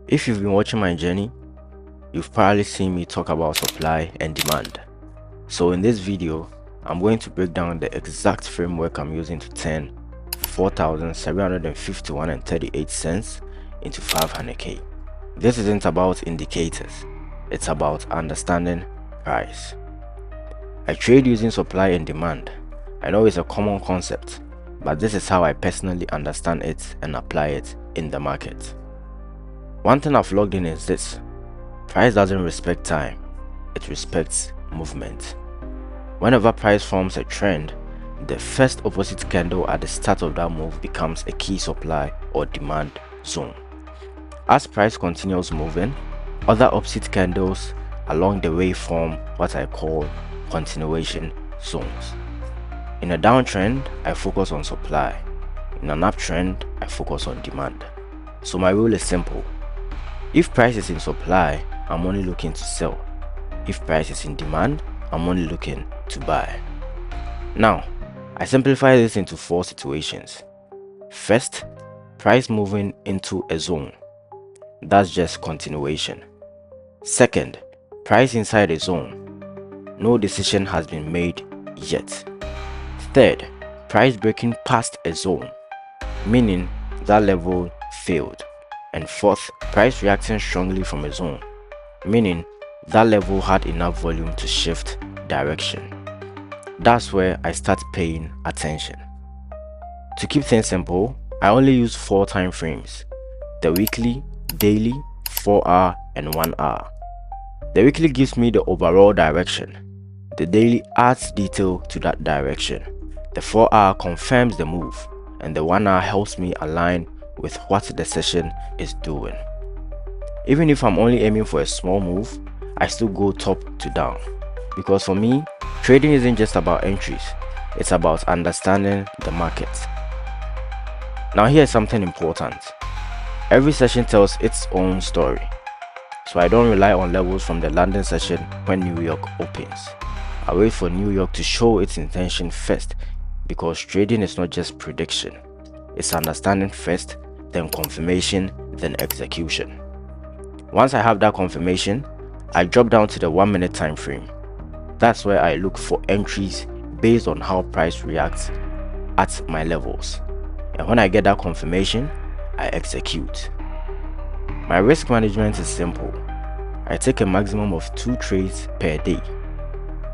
If you've been watching my journey, you've probably seen me talk about supply and demand. So in this video, I'm going to break down the exact framework I'm using to turn 4,751 and 38 cents into 500k. This isn't about indicators, it's about understanding price. I trade using supply and demand. I know it's a common concept, but this is how I personally understand it and apply it in the market. One thing I've logged in is this: price doesn't respect time, it respects movement. Whenever price forms a trend, the first opposite candle at the start of that move becomes a key supply or demand zone. As price continues moving, other opposite candles along the way form what I call continuation zones. In a downtrend, I focus on supply. In an uptrend, I focus on demand. So my rule is simple: if price is in supply, I'm only looking to sell. If price is in demand, I'm only looking to buy. Now, I simplify this into 4 situations. First, price moving into a zone. That's just continuation. Second, price inside a zone. No decision has been made yet. Third, price breaking past a zone, meaning that level failed. And fourth, price reacting strongly from a zone, meaning that level had enough volume to shift direction. That's where I start paying attention. To keep things simple, I only use 4 time frames: the weekly, daily, 4-hour, and 1-hour. The weekly gives me the overall direction. The daily adds detail to that direction. The 4-hour confirms the move, and the 1-hour helps me align with what the session is doing. Even if I'm only aiming for a small move, I still go top to down, because for me, trading isn't just about entries, it's about understanding the market. Now here's something important: every session tells its own story, so I don't rely on levels from the London session when New York opens. I wait for New York to show its intention first, because trading is not just prediction, it's understanding first, then confirmation, then execution. Once I have that confirmation, I drop down to the 1-minute time frame. That's where I look for entries based on how price reacts at my levels. And when I get that confirmation, I execute. My risk management is simple. I take a maximum of 2 trades per day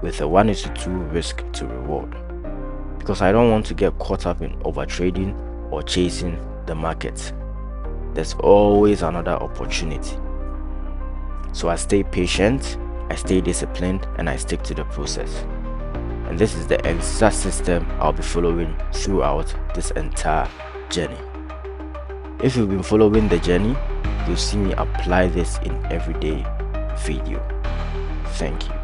with a 1:2 risk to reward, because I don't want to get caught up in overtrading or chasing the market. There's always another opportunity. So I stay patient, I stay disciplined, and I stick to the process. And this is the exact system I'll be following throughout this entire journey. If you've been following the journey, you'll see me apply this in everyday video. Thank you.